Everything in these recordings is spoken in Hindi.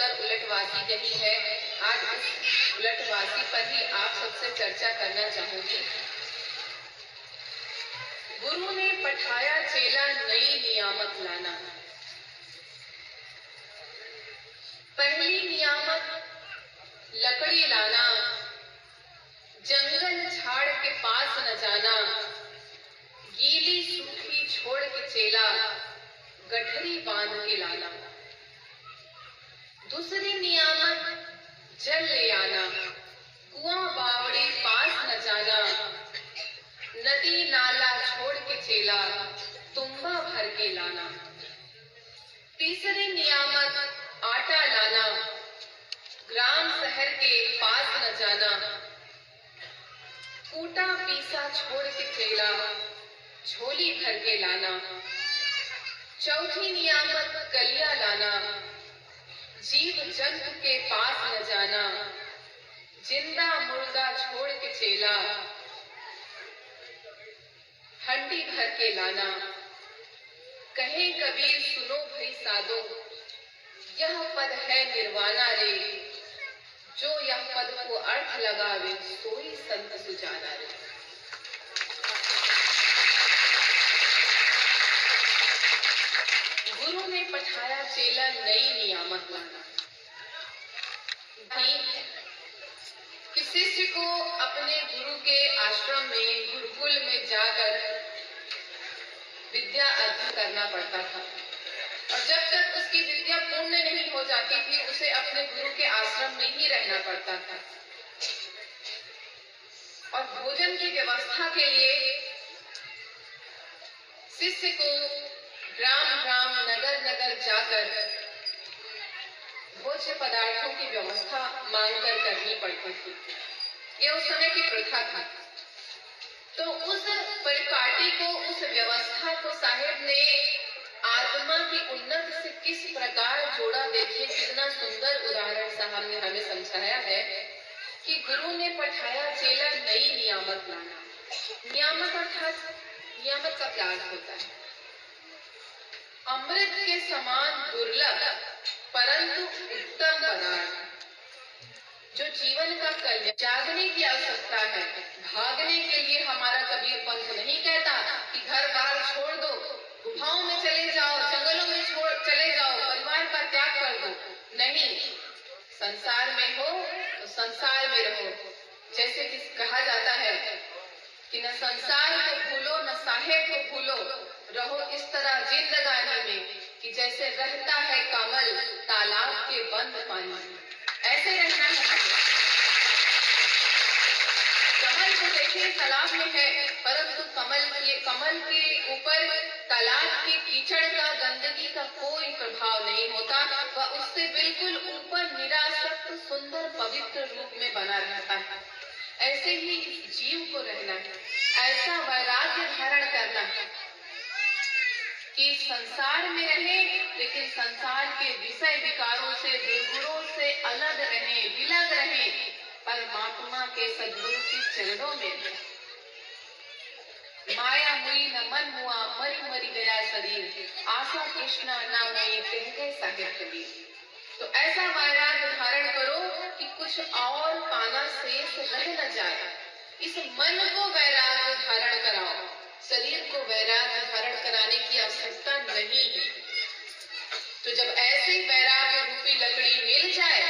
सुंदर उलटवासी कही है। आज इस उलटवासी पर ही आप सबसे चर्चा करना चाहूंगी। गुरु ने पठाया चेला नई नियामत लाना। पहली नियामत लकड़ी लाना, जंगल झाड़ के पास न जाना, गीली सूखी छोड़ के चेला गठरी बांध के लाना। दूसरी नियामत जल ले आना, कुआं बावड़ी पास न जाना, नदी नाला छोड़ के चेला तुम्बा भर के लाना। तीसरी नियामत आटा लाना, ग्राम शहर के पास न जाना, कूटा पीसा छोड़ के चेला झोली भर के लाना। चौथी नियामत कलिया लाना, जीव जंतु के पास न जाना, जिंदा मुर्दा छोड़ के चेला हंडी भर के लाना। कहे कबीर सुनो भई साधो, यह पद है निर्वाणा रे, जो यह पद को अर्थ लगावे सोई संत सुजाना रे। गुरु ने पठाया चेला नई नियामत लाना। कि शिष्य को अपने गुरु के आश्रम में, गुरुकुल में जाकर विद्या अध्ययन करना पड़ता था और जब तक उसकी विद्या पूर्ण नहीं हो जाती थी उसे अपने गुरु के आश्रम में ही रहना पड़ता था। और भोजन की व्यवस्था के लिए शिष्य को ग्राम ग्राम नगर नगर जाकर भोज्य पदार्थों की व्यवस्था मांगकर करनी पड़ती थी। यह उस समय की प्रथा थी। तो उस परिपाटी को, उस व्यवस्था को साहेब ने आत्मा की उन्नति से किस प्रकार जोड़ा। देखिए कितना सुंदर उदाहरण साहब ने हमें समझाया है कि गुरु ने पठाया चेला नई नियामत लाना। नियामत अर्थात नियामत का क्या अर्थ होता है? अमृत के समान दुर्लभ परंतु उत्तम पदार्थ जो जीवन का कल्याण। जागने की आवश्यकता है, भागने के लिए हमारा कबीर पंथ नहीं कहता कि घर बार छोड़ दो, गुफाओं में चले जाओ, जंगलों में चले जाओ, परिवार का त्याग कर दो। नहीं, संसार में हो तो संसार में रहो। जैसे कि कहा जाता है कि न संसार को भूलो न साहेब को भूलो, रहो इस तरह जिंदगानी में कि जैसे रहता है कमल तालाब के बंद पानी में, ऐसे रहना है। कमल को देखिए तालाब में है, परंतु कमल के ऊपर तालाब के कीचड़ का, गंदगी का कोई प्रभाव नहीं होता। वह उससे बिल्कुल ऊपर निरासक्त सुंदर पवित्र रूप में बना रहता है। ऐसे ही इस जीव को रहना है, ऐसा वैराग्य धारण करना है कि संसार में रहे लेकिन संसार के विषय विकारों से, दुर्गुणों से अलग रहे, विलग रहे, परमात्मा के सद्गुरु के चरणों में। माया हुई न मन हुआ, मरी मरी गया शरीर, आशा कृष्णा ना मैं कह गए साहिब कबीर। तो ऐसा वैराग्य धारण करो कि कुछ और पाना शेष रह न जाए। इस मन को वैराग्य धारण कराओ, शरीर को वैराग्य धारण कराने की आवश्यकता नहीं है। तो जब ऐसी वैराग्य रूपी लकड़ी मिल जाए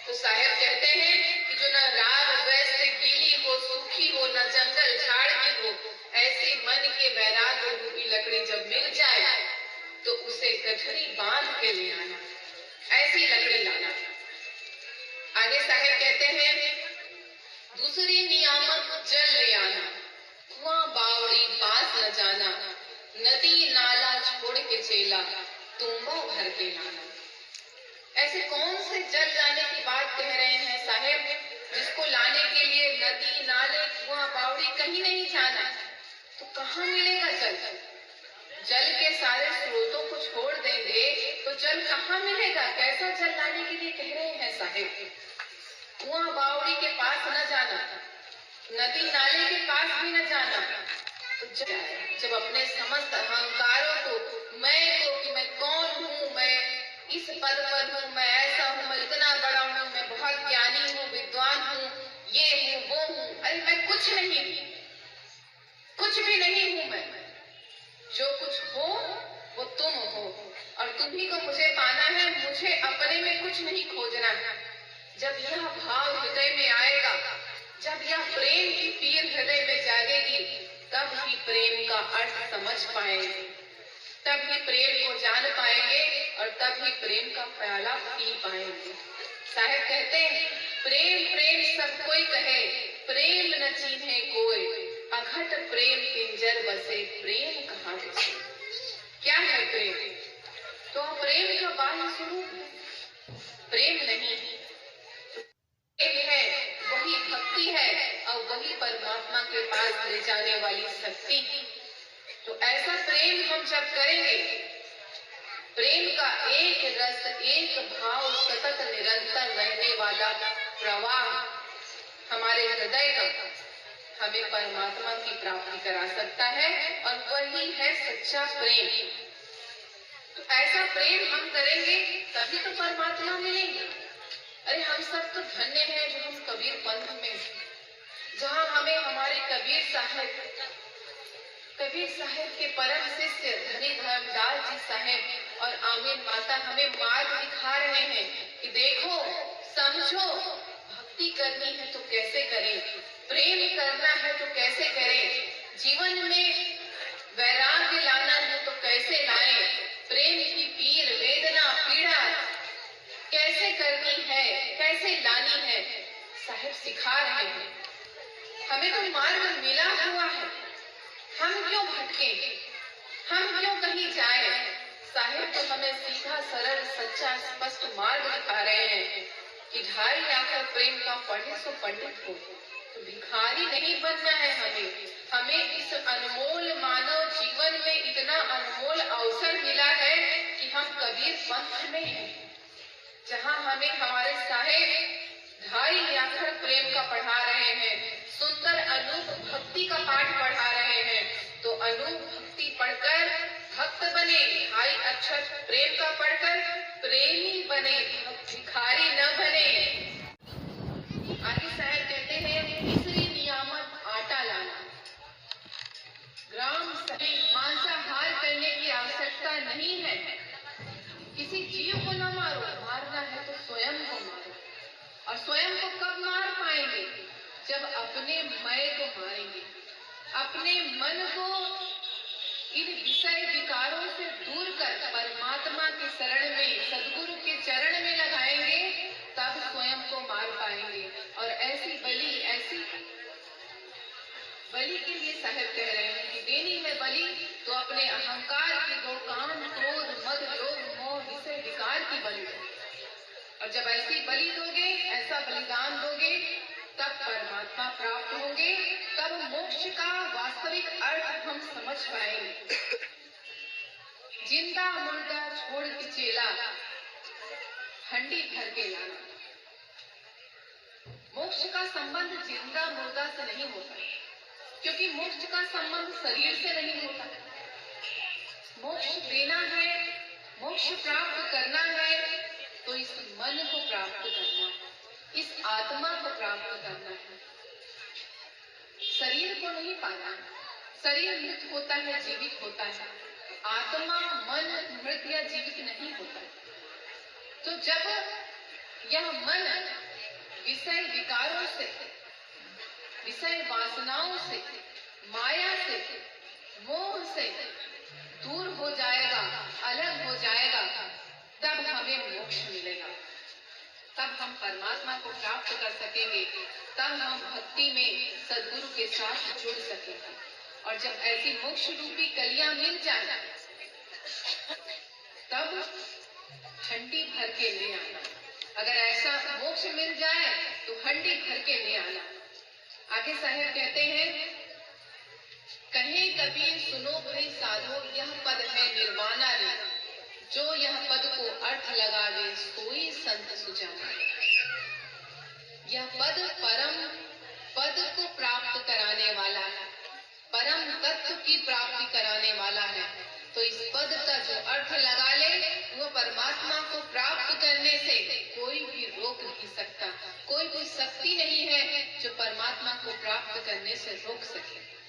तो साहेब कहते हैं कि जो न राग द्वेष से गीली हो, सूखी हो, न जंगल झाड़ की हो, ऐसी मन के वैराग्य रूपी लकड़ी जब मिल जाए तो उसे गठरी बांध के ले आना, ऐसी लकड़ी लाना। आगे साहेब कहते हैं दूसरी नियामत जल ले आना, कुआं बावड़ी पास न जाना, नदी नाला छोड़ के चेला तुम्बा भर के लाना। ऐसे कौन से जल लाने की बात कह रहे हैं साहेब, जिसको लाने के लिए नदी नाले कुआं बावड़ी कहीं नहीं जाना? तो कहाँ मिलेगा जल? जल के सारे स्रोतों को छोड़ देंगे तो जल कहाँ मिलेगा? कैसा जल लाने के लिए कह रहे हैं साहेब? कुआं बावड़ी के पास न जाना, नदी नाले के पास भी न जाना। तो जब अपने समस्त अहंकारों को, मैं को, कि मैं कौन हूँ, मैं इस पद पर हूँ, मैं ऐसा हूँ, कुछ नहीं, कुछ भी नहीं हूं मैं। जो कुछ हो वो तुम हो और तुम्ही को मुझे पाना है। मुझे अपने में कुछ नहीं खोजना है। जब यह भाव हृदय में आएगा, जब यह प्रेम की पीर हृदय में जागेगी, तब ही प्रेम का अर्थ समझ पाएंगे, तब ही प्रेम को जान पाएंगे और तब ही प्रेम का प्याला पी पाएंगे। साहब कहते हैं, प्रेम प्रेम सब कोई कहे, प्रेम न चीन्हे कोई, अघट प्रेम पिंजर बसे, प्रेम कहाँ बसे। क्या है प्रेम? तो प्रेम का बाह्य स्वरूप प्रेम नहीं है, वही भक्ति है और वही परमात्मा के पास ले जाने वाली शक्ति। तो ऐसा प्रेम हम जब करेंगे, प्रेम का एक रस, एक भाव, सतत निरंतर रहने वाला प्रवाह हमारे हृदय का हमें परमात्मा की प्राप्ति करा सकता है और वही है सच्चा प्रेम। तो ऐसा प्रेम हम करेंगे तभी तो परमात्मा मिलेंगे। अरे हम सब तो धन्य हैं जो हम कबीर पंथ में, जहाँ हमें हमारे कबीर साहब के परम शिष्य धनी धर्मदास जी साहब और आमीन माता हमें मार्ग दिखा रहे हैं कि देखो, समझो, भक्ति करनी है तो कैसे करें, प्रेम करना है तो कैसे करें, जीवन में वैराग्य लाना है तो कैसे लाएं, प्रेम की पीर, वेदना, पीड़ा कैसे करनी है, कैसे लानी है, साहब सिखा रहे हैं। हमें तो मार्ग मिला हुआ है, हम क्यों भटके, हम क्यों कहीं जाए। साहिब तो हमें सीधा सरल सच्चा स्पष्ट मार्ग दिखा रहे हैं कि ढाई आकर प्रेम का पढ़े सो पंडित हो। तो भिखारी नहीं बनना है हमें इस अनमोल मानव जीवन में इतना अनमोल अवसर मिला है कि हम कबीर पंथ में हैं, जहाँ हमें हमारे साहेब ढाई आखर प्रेम का पढ़ा रहे हैं, सुंदर अनूप भक्ति का पाठ पढ़ा रहे हैं। तो अनूप भक्ति पढ़कर भक्त बने, ढाई अक्षर प्रेम का पढ़कर प्रेमी बने, भिखारी न बने। आगे साहब कहते हैं, तीसरी नियामत आटा लाना। ग्राम सही मांसाहार करने की आवश्यकता नहीं है। किसी जीव को न मारो, मारना है तो स्वयं को मारो। और स्वयं को कब मार पाएंगे? जब अपने मैं को मारेंगे, अपने मन को इन विषय विकारों से दूर कर परमात्मा के शरण में, सदगुरु के चरण में लगाएंगे, तब स्वयं को मार पाएंगे। और ऐसी बलि के लिए साहब कह रहे हैं कि देनी है बलि तो अपने अहंकार की दो, काम, क्रोध, मद, लोभ, मोह, विषय विकार की बलि दो। और जब ऐसी बलि दोगे, ऐसा बलिदान दोगे, तब परमात्मा प्राप्त होंगे, तब मोक्ष का वास्तविक अर्थ हम समझ पाएंगे। जिंदा मुर्दा छोड़ के चेला, हंडी भर के लाना। मोक्ष का संबंध जिंदा मुर्दा से नहीं होता, क्योंकि मोक्ष का संबंध शरीर से नहीं होता। मोक्ष देना है, मोक्ष प्राप्त करना है, तो इस मन को प्राप्त करना है, इस आत्मा को प्राप्त करना है, शरीर को नहीं पाना है। शरीर मृत होता है, जीवित होता है, आत्मा मन मृत या जीवित नहीं होता। तो जब यह मन विषय विकारों से, विषय वासनाओं से, माया से, मोह से दूर हो जाएगा, अलग हो जाएगा, तब हमें मोक्ष मिलेगा, तब हम परमात्मा को प्राप्त कर सकेंगे, तब हम भक्ति में सदगुरु के साथ जुड़ सकेंगे। और जब ऐसी मोक्ष रूपी कलियां मिल जाए, तब हंडी भर के ले आना। अगर ऐसा मोक्ष मिल जाए तो हंडी भर के ले आना। आगे साहब कहते हैं, कहे कबीर सुनो भाई साधो, यह पद है निर्वाणा रे, जो यह पद को अर्थ लगावे सोई संत सुजाना। यह पद परम पद को प्राप्त कराने वाला है, परम तत्व की प्राप्ति कराने वाला है। तो इस पद का जो अर्थ लगा ले, वो परमात्मा को प्राप्त करने से कोई भी रोक नहीं सकता। कोई भी शक्ति नहीं है जो परमात्मा को प्राप्त करने से रोक सके।